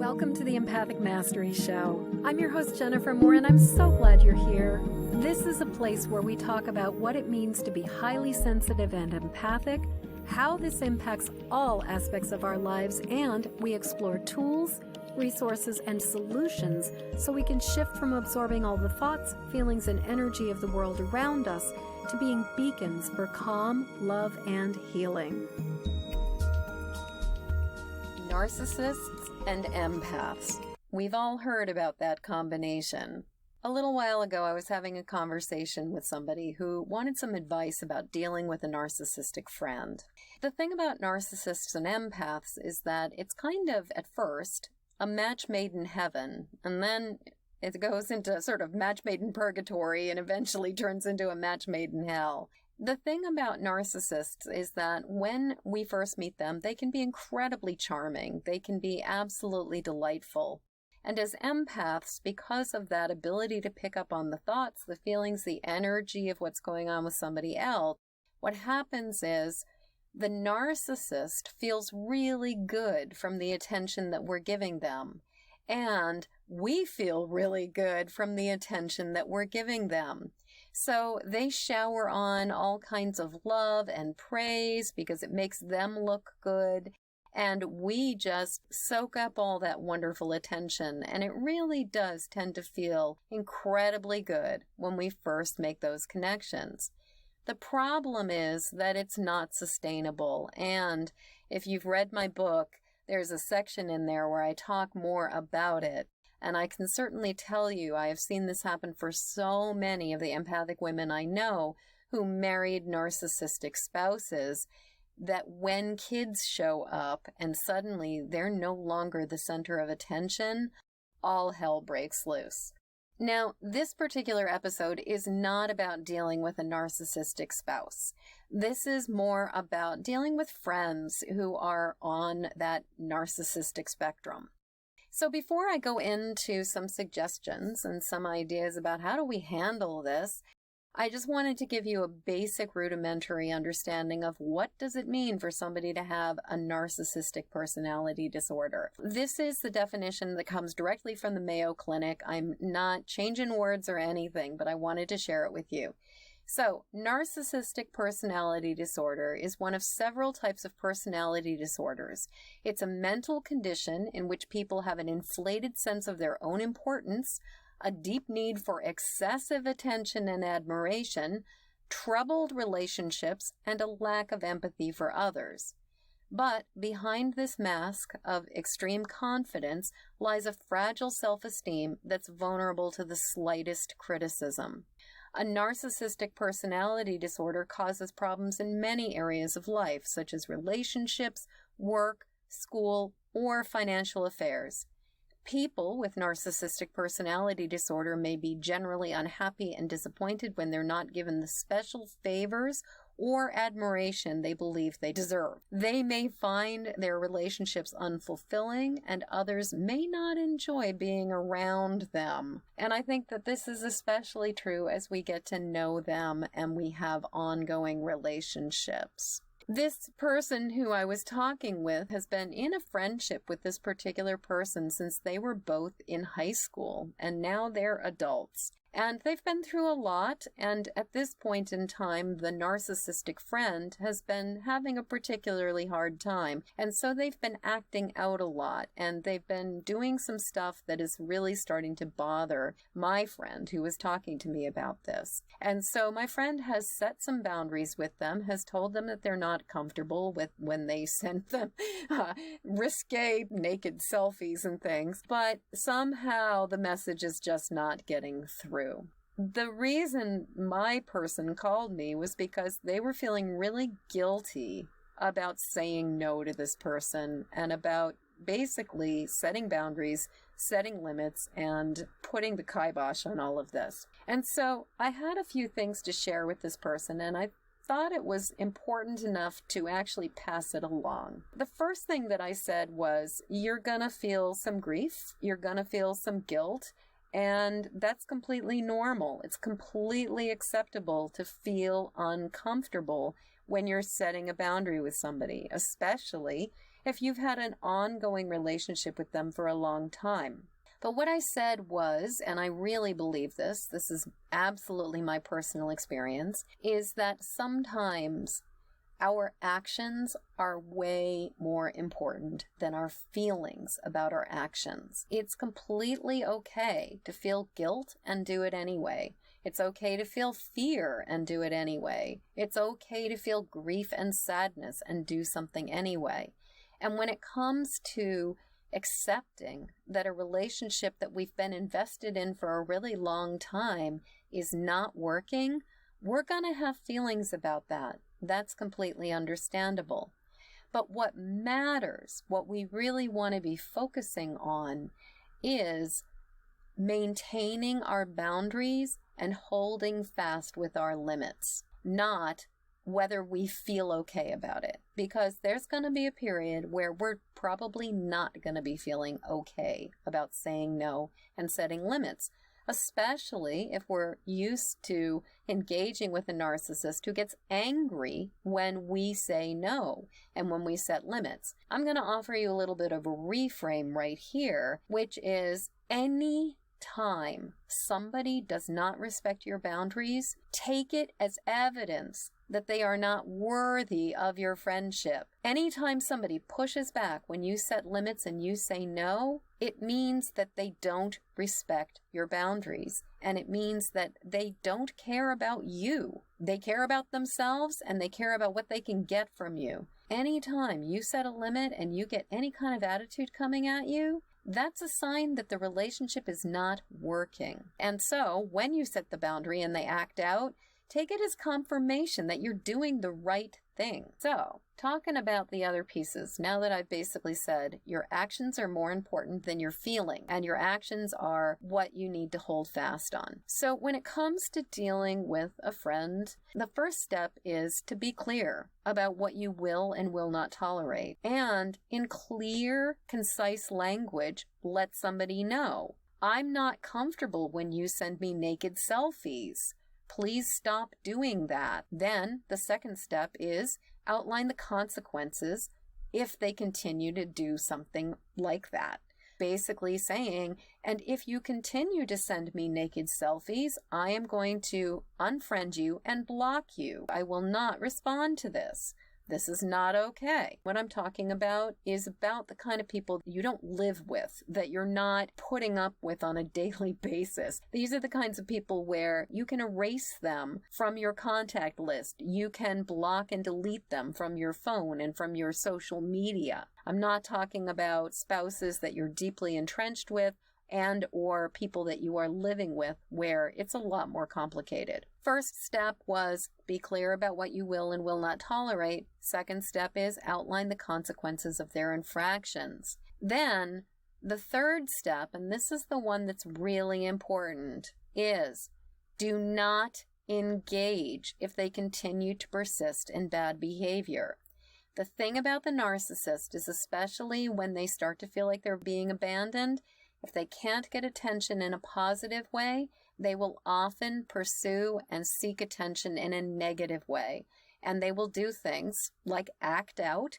Welcome to the Empathic Mastery Show. I'm your host, Jennifer Moore, and I'm so glad you're here. This is a place where we talk about what it means to be highly sensitive and empathic, how this impacts all aspects of our lives, and we explore tools, resources, and solutions so we can shift from absorbing all the thoughts, feelings, and energy of the world around us to being beacons for calm, love, and healing. Narcissists and empaths. We've all heard about that combination. A little while ago, I was having a conversation with somebody who wanted some advice about dealing with a narcissistic friend. The thing about narcissists and empaths is that it's kind of, at first, a match made in heaven, and then it goes into sort of match made in purgatory and eventually turns into a match made in hell. The thing about narcissists is that when we first meet them, they can be incredibly charming. They can be absolutely delightful. And as empaths, because of that ability to pick up on the thoughts, the feelings, the energy of what's going on with somebody else, what happens is the narcissist feels really good from the attention that we're giving them. And we feel really good from the attention that we're giving them. So they shower on all kinds of love and praise because it makes them look good. And we just soak up all that wonderful attention. And it really does tend to feel incredibly good when we first make those connections. The problem is that it's not sustainable. And if you've read my book, there's a section in there where I talk more about it. And I can certainly tell you, I have seen this happen for so many of the empathic women I know who married narcissistic spouses, that when kids show up and suddenly they're no longer the center of attention, all hell breaks loose. Now, this particular episode is not about dealing with a narcissistic spouse. This is more about dealing with friends who are on that narcissistic spectrum. So before I go into some suggestions and some ideas about how do we handle this, I just wanted to give you a basic rudimentary understanding of what does it mean for somebody to have a narcissistic personality disorder. This is the definition that comes directly from the Mayo Clinic. I'm not changing words or anything, but I wanted to share it with you. So, narcissistic personality disorder is one of several types of personality disorders. It's a mental condition in which people have an inflated sense of their own importance, a deep need for excessive attention and admiration, troubled relationships, and a lack of empathy for others. But behind this mask of extreme confidence lies a fragile self-esteem that's vulnerable to the slightest criticism. A narcissistic personality disorder causes problems in many areas of life, such as relationships, work, school, or financial affairs. People with narcissistic personality disorder may be generally unhappy and disappointed when they're not given the special favors or admiration they believe they deserve. They may find their relationships unfulfilling, and others may not enjoy being around them. And I think that this is especially true as we get to know them and we have ongoing relationships. This person who I was talking with has been in a friendship with this particular person since they were both in high school, and now they're adults. And they've been through a lot, and at this point in time, the narcissistic friend has been having a particularly hard time. And so they've been acting out a lot, and they've been doing some stuff that is really starting to bother my friend who was talking to me about this. And so my friend has set some boundaries with them, has told them that they're not comfortable with when they send them risque naked selfies and things, but somehow the message is just not getting through. The reason my person called me was because they were feeling really guilty about saying no to this person and about basically setting boundaries, setting limits, and putting the kibosh on all of this. And so I had a few things to share with this person, and I thought it was important enough to actually pass it along. The first thing that I said was, you're gonna feel some grief, you're gonna feel some guilt, and that's completely normal. It's completely acceptable to feel uncomfortable when you're setting a boundary with somebody, especially if you've had an ongoing relationship with them for a long time. But what I said was, and I really believe this is absolutely my personal experience, is that sometimes our actions are way more important than our feelings about our actions. It's completely okay to feel guilt and do it anyway. It's okay to feel fear and do it anyway. It's okay to feel grief and sadness and do something anyway. And when it comes to accepting that a relationship that we've been invested in for a really long time is not working, we're going to have feelings about that. That's completely understandable. But what matters, what we really want to be focusing on, is maintaining our boundaries and holding fast with our limits, not whether we feel okay about it. Because there's going to be a period where we're probably not going to be feeling okay about saying no and setting limits, especially if we're used to engaging with a narcissist who gets angry when we say no and when we set limits. I'm going to offer you a little bit of a reframe right here, which is any time somebody does not respect your boundaries, take it as evidence that they are not worthy of your friendship. Anytime somebody pushes back when you set limits and you say no, it means that they don't respect your boundaries. And it means that they don't care about you. They care about themselves and they care about what they can get from you. Anytime you set a limit and you get any kind of attitude coming at you, that's a sign that the relationship is not working. And so when you set the boundary and they act out, take it as confirmation that you're doing the right thing. So, talking about the other pieces, now that I've basically said your actions are more important than your feeling, and your actions are what you need to hold fast on. So, when it comes to dealing with a friend, the first step is to be clear about what you will and will not tolerate. And in clear, concise language, let somebody know, I'm not comfortable when you send me naked selfies. Please stop doing that. Then the second step is outline the consequences if they continue to do something like that. Basically saying, and if you continue to send me naked selfies, I am going to unfriend you and block you. I will not respond to this. This is not okay. What I'm talking about is about the kind of people you don't live with, that you're not putting up with on a daily basis. These are the kinds of people where you can erase them from your contact list. You can block and delete them from your phone and from your social media. I'm not talking about spouses that you're deeply entrenched with and or people that you are living with where it's a lot more complicated. First step was be clear about what you will and will not tolerate. Second step is outline the consequences of their infractions. Then the third step, and this is the one that's really important, is do not engage if they continue to persist in bad behavior. The thing about the narcissist is, especially when they start to feel like they're being abandoned, if they can't get attention in a positive way, they will often pursue and seek attention in a negative way. And they will do things like act out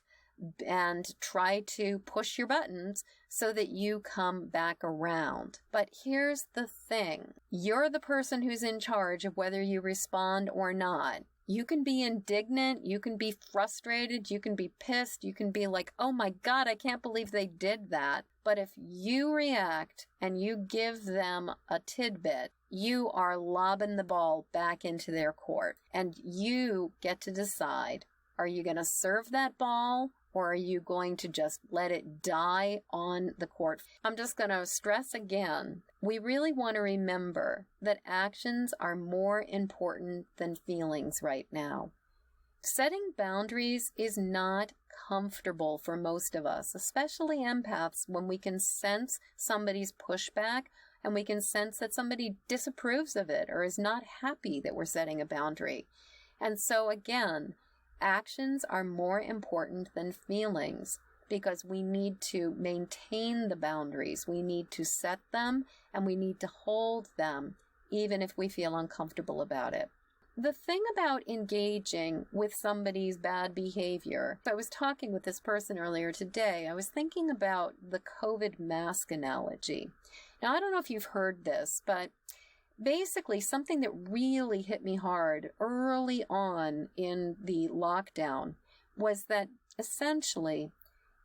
and try to push your buttons so that you come back around. But here's the thing. You're the person who's in charge of whether you respond or not. You can be indignant, you can be frustrated, you can be pissed, you can be like, oh my God, I can't believe they did that. But if you react and you give them a tidbit, you are lobbing the ball back into their court. And you get to decide, are you going to serve that ball or are you going to just let it die on the court? I'm just going to stress again, we really want to remember that actions are more important than feelings right now. Setting boundaries is not comfortable for most of us, especially empaths, when we can sense somebody's pushback and we can sense that somebody disapproves of it or is not happy that we're setting a boundary. And so again, actions are more important than feelings because we need to maintain the boundaries. We need to set them and we need to hold them even if we feel uncomfortable about it. the thing about engaging with somebody's bad behavior, I was talking with this person earlier today, I was thinking about the COVID mask analogy. Now, I don't know if you've heard this, but basically something that really hit me hard early on in the lockdown was that essentially,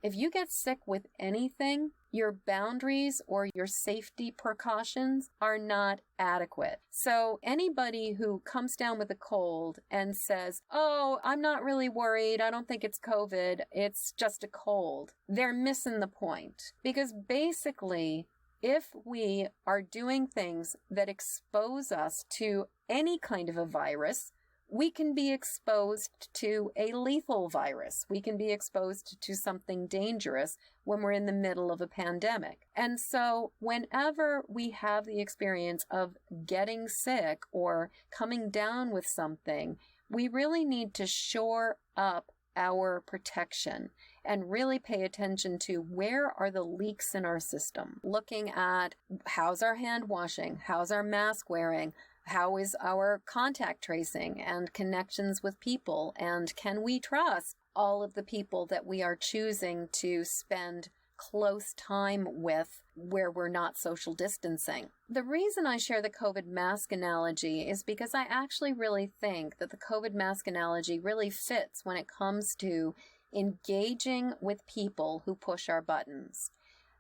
if you get sick with anything, your boundaries or your safety precautions are not adequate. So anybody who comes down with a cold and says, "Oh, I'm not really worried. I don't think it's COVID. It's just a cold," they're missing the point. Because basically, if we are doing things that expose us to any kind of a virus, we can be exposed to a lethal virus. We can be exposed to something dangerous when we're in the middle of a pandemic. And so whenever we have the experience of getting sick or coming down with something, we really need to shore up our protection and really pay attention to where are the leaks in our system. Looking at how's our hand washing, how's our mask wearing, how is our contact tracing and connections with people, and can we trust all of the people that we are choosing to spend close time with where we're not social distancing? The reason I share the COVID mask analogy is because I actually really think that the COVID mask analogy really fits when it comes to engaging with people who push our buttons.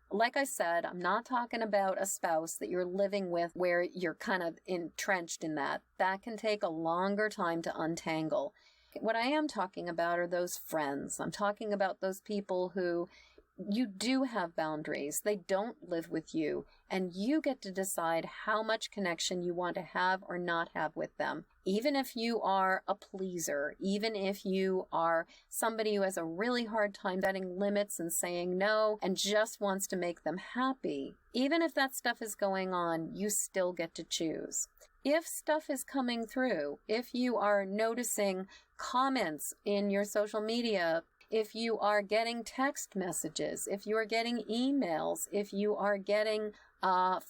Like I said, I'm not talking about a spouse that you're living with where you're kind of entrenched in that. That can take a longer time to untangle. What I am talking about are those friends. I'm talking about those people who you do have boundaries. They don't live with you, and you get to decide how much connection you want to have or not have with them. Even if you are a pleaser, even if you are somebody who has a really hard time setting limits and saying no and just wants to make them happy, even if that stuff is going on, you still get to choose. If stuff is coming through, if you are noticing comments in your social media, if you are getting text messages, if you are getting emails, if you are getting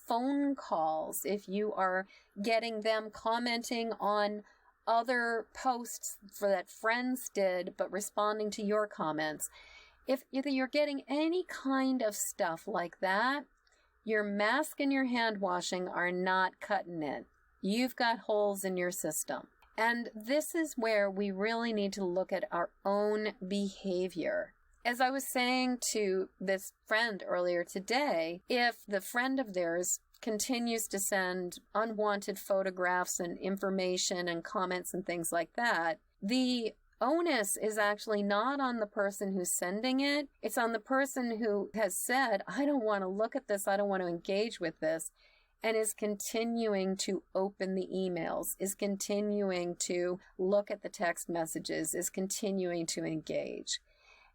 phone calls, if you are getting them commenting on other posts that friends did but responding to your comments, if you're getting any kind of stuff like that, your mask and your hand washing are not cutting it. You've got holes in your system. And this is where we really need to look at our own behavior. As I was saying to this friend earlier today, if the friend of theirs continues to send unwanted photographs and information and comments and things like that, the onus is actually not on the person who's sending it. It's on the person who has said, "I don't want to look at this. I don't want to engage with this," and is continuing to open the emails, is continuing to look at the text messages, is continuing to engage.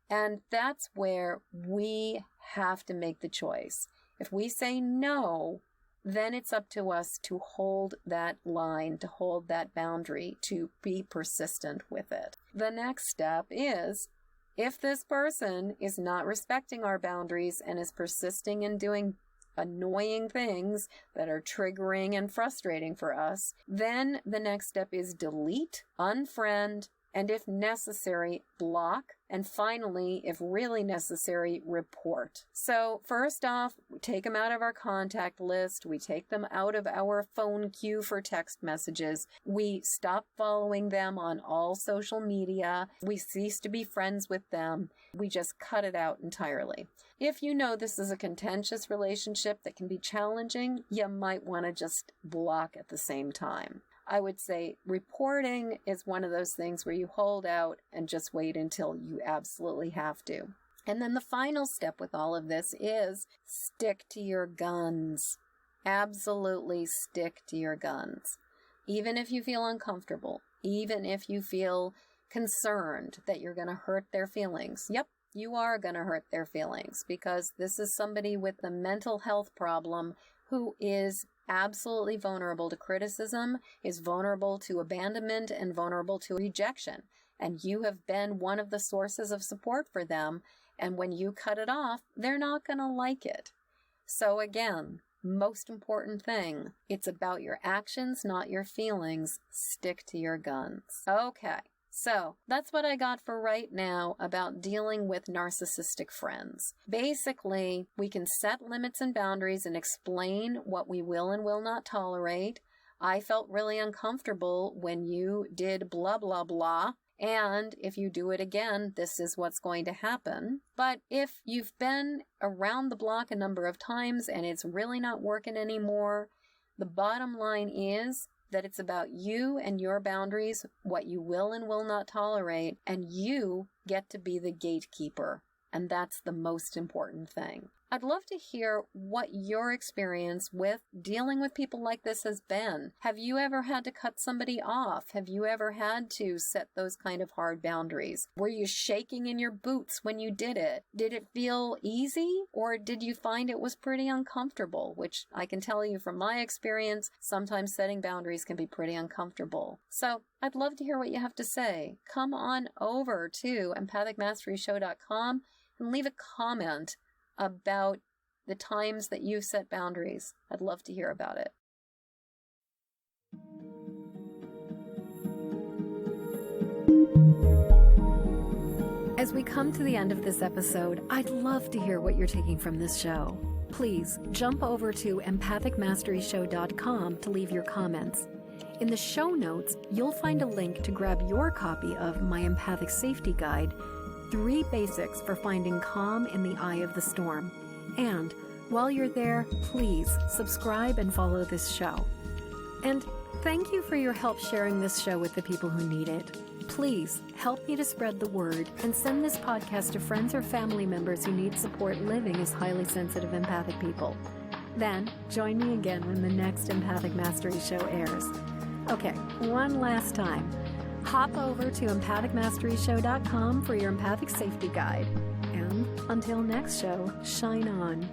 And that's where we have to make the choice. If we say no, then it's up to us to hold that line, to hold that boundary, to be persistent with it. The next step is, if this person is not respecting our boundaries and is persisting in doing annoying things that are triggering and frustrating for us, then the next step is delete, unfriend, and if necessary, block, and finally, if really necessary, report. So first off, we take them out of our contact list. We take them out of our phone queue for text messages. We stop following them on all social media. We cease to be friends with them. We just cut it out entirely. If you know this is a contentious relationship that can be challenging, you might want to just block at the same time. I would say reporting is one of those things where you hold out and just wait until you absolutely have to. And then the final step with all of this is stick to your guns. Absolutely stick to your guns. Even if you feel uncomfortable, even if you feel concerned that you're going to hurt their feelings. Yep, you are going to hurt their feelings because this is somebody with a mental health problem who is absolutely vulnerable to criticism, is vulnerable to abandonment, and vulnerable to rejection. And you have been one of the sources of support for them. And when you cut it off, they're not going to like it. So again, most important thing. It's about your actions, not your feelings. Stick to your guns. Okay. So that's what I got for right now about dealing with narcissistic friends. Basically, we can set limits and boundaries and explain what we will and will not tolerate. I felt really uncomfortable when you did blah, blah, blah. And if you do it again, this is what's going to happen. But if you've been around the block a number of times and it's really not working anymore, the bottom line is that it's about you and your boundaries, what you will and will not tolerate, and you get to be the gatekeeper. And that's the most important thing. I'd love to hear what your experience with dealing with people like this has been. Have you ever had to cut somebody off? Have you ever had to set those kind of hard boundaries? Were you shaking in your boots when you did it? Did it feel easy, or did you find it was pretty uncomfortable? Which I can tell you from my experience, sometimes setting boundaries can be pretty uncomfortable. So I'd love to hear what you have to say. Come on over to empathicmasteryshow.com and leave a comment about the times that you've set boundaries. I'd love to hear about it. As we come to the end of this episode, I'd love to hear what you're taking from this show. Please jump over to empathicmasteryshow.com to leave your comments. In the show notes, you'll find a link to grab your copy of my Empathic Safety Guide, 3 Basics for Finding Calm in the Eye of the Storm. And while you're there, please subscribe and follow this show. And thank you for your help sharing this show with the people who need it. Please help me to spread the word and send this podcast to friends or family members who need support living as highly sensitive empathic people. Then join me again when the next Empathic Mastery Show airs. Okay, one last time. Hop over to empathicmasteryshow.com for your Empathic Safety Guide. And until next show, shine on.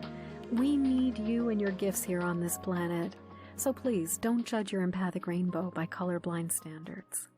We need you and your gifts here on this planet. So please don't judge your empathic rainbow by colorblind standards.